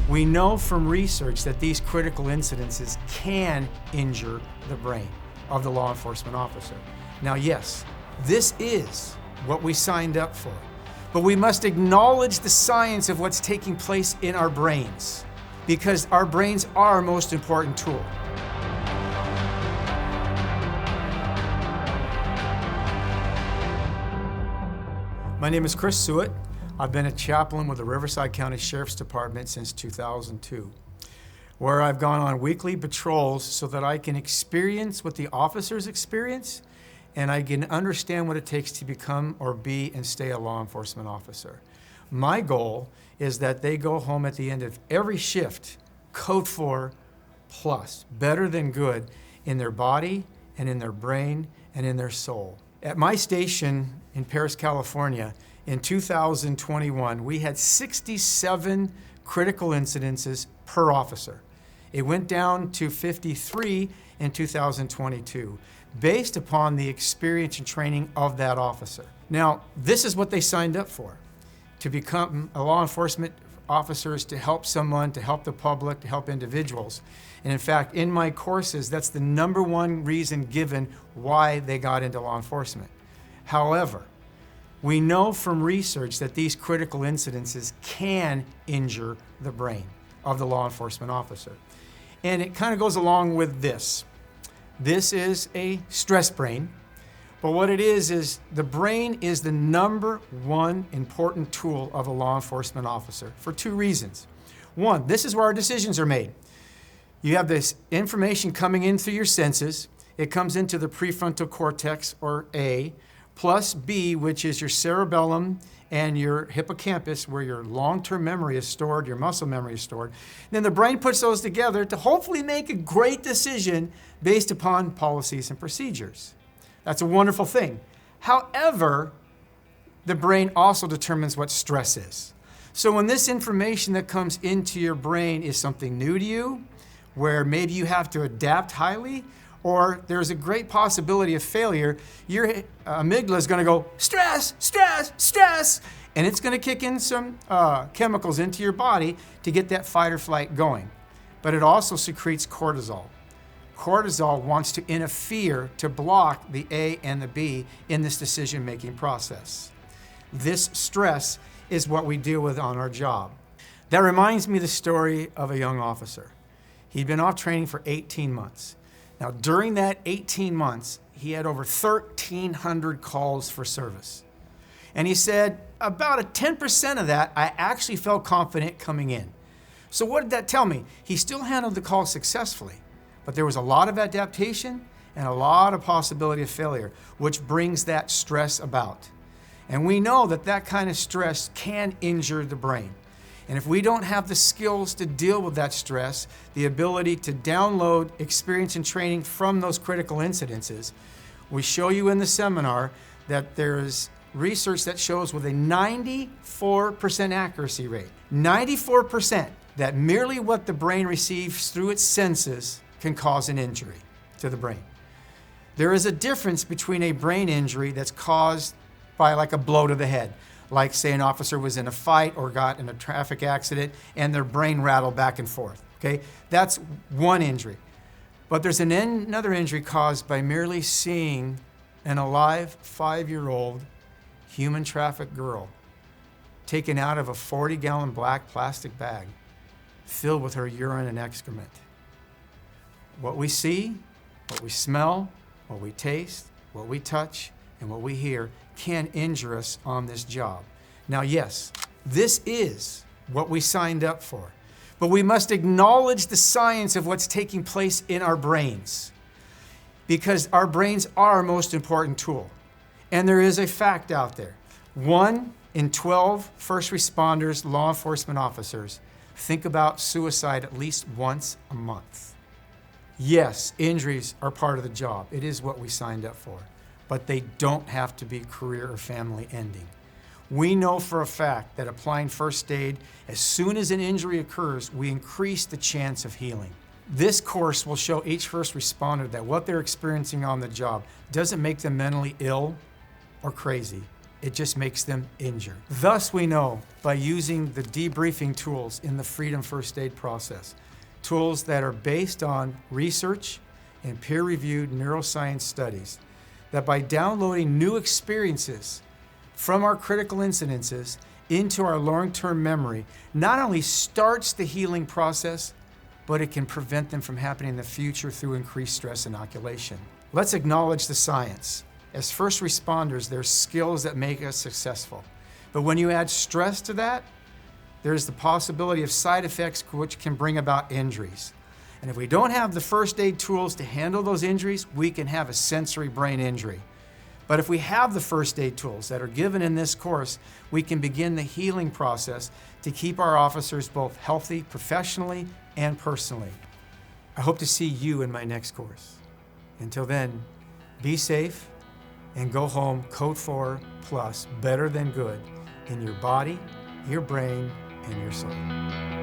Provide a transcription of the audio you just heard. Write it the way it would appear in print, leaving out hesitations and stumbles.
We know from research that these critical incidences can injure the brain of the law enforcement officer. Now, yes, this is what we signed up for, but we must acknowledge the science of what's taking place in our brains, because our brains are our most important tool. My name is Chris Suitt. I've been a chaplain with the Riverside County Sheriff's Department since 2002, where I've gone on weekly patrols so that I can experience what the officers experience, and I can understand what it takes to become or be and stay a law enforcement officer. My goal is that they go home at the end of every shift, Code 4 plus, better than good, in their body and in their brain and in their soul. At my station in Paris, California, in 2021, we had 67 critical incidences per officer. It went down to 53 in 2022, based upon the experience and training of that officer. Now, this is what they signed up for: to become a law enforcement officers, to help someone, to help the public, to help individuals. And in fact, in my courses, that's the #1 reason given why they got into law enforcement. However, we know from research that these critical incidences can injure the brain of the law enforcement officer. And it kind of goes along with this. This is a stress brain, but what it is the brain is the #1 important tool of a law enforcement officer for 2 reasons. One, this is where our decisions are made. You have this information coming in through your senses. It comes into the prefrontal cortex, or A, plus B, which is your cerebellum and your hippocampus, where your long-term memory is stored, your muscle memory is stored. And then the brain puts those together to hopefully make a great decision based upon policies and procedures. That's a wonderful thing. However, the brain also determines what stress is. So when this information that comes into your brain is something new to you, where maybe you have to adapt highly, or there's a great possibility of failure, your amygdala is going to go, stress, stress, stress, and it's going to kick in some chemicals into your body to get that fight or flight going. But it also secretes cortisol. Cortisol wants to interfere to block the A and the B in this decision-making process. This stress is what we deal with on our job. That reminds me of the story of a young officer. He'd been off training for 18 months. Now, during that 18 months, he had over 1,300 calls for service. And he said, about a 10% of that, I actually felt confident coming in. So what did that tell me? He still handled the call successfully, but there was a lot of adaptation and a lot of possibility of failure, which brings that stress about. And we know that that kind of stress can injure the brain. And if we don't have the skills to deal with that stress, the ability to download experience and training from those critical incidences, we show you in the seminar that there is research that shows with a 94% accuracy rate, 94%, that merely what the brain receives through its senses can cause an injury to the brain. There is a difference between a brain injury that's caused by like a blow to the head, like say an officer was in a fight or got in a traffic accident and their brain rattled back and forth, okay? That's one injury. But there's another injury caused by merely seeing an alive 5-year-old human trafficked girl taken out of a 40-gallon black plastic bag filled with her urine and excrement. What we see, what we smell, what we taste, what we touch, and what we hear can injure us on this job. Now, yes, this is what we signed up for, but we must acknowledge the science of what's taking place in our brains, because our brains are our most important tool. And there is a fact out there. 1 in 12 first responders, law enforcement officers, think about suicide at least once a month. Yes, injuries are part of the job. It is what we signed up for. But they don't have to be career or family ending. We know for a fact that applying first aid, as soon as an injury occurs, we increase the chance of healing. This course will show each first responder that what they're experiencing on the job doesn't make them mentally ill or crazy. it just makes them injure. Thus, we know by using the debriefing tools in the Freedom First Aid process, tools that are based on research and peer-reviewed neuroscience studies, that by downloading new experiences from our critical incidences into our long-term memory, not only starts the healing process, but it can prevent them from happening in the future through increased stress inoculation. Let's acknowledge the science. As first responders, there's skills that make us successful. But when you add stress to that, there's the possibility of side effects which can bring about injuries. And if we don't have the first aid tools to handle those injuries, we can have a sensory brain injury. But if we have the first aid tools that are given in this course, we can begin the healing process to keep our officers both healthy professionally and personally. I hope to see you in my next course. Until then, be safe and go home Code 4 Plus, better than good, in your body, your brain, and your soul.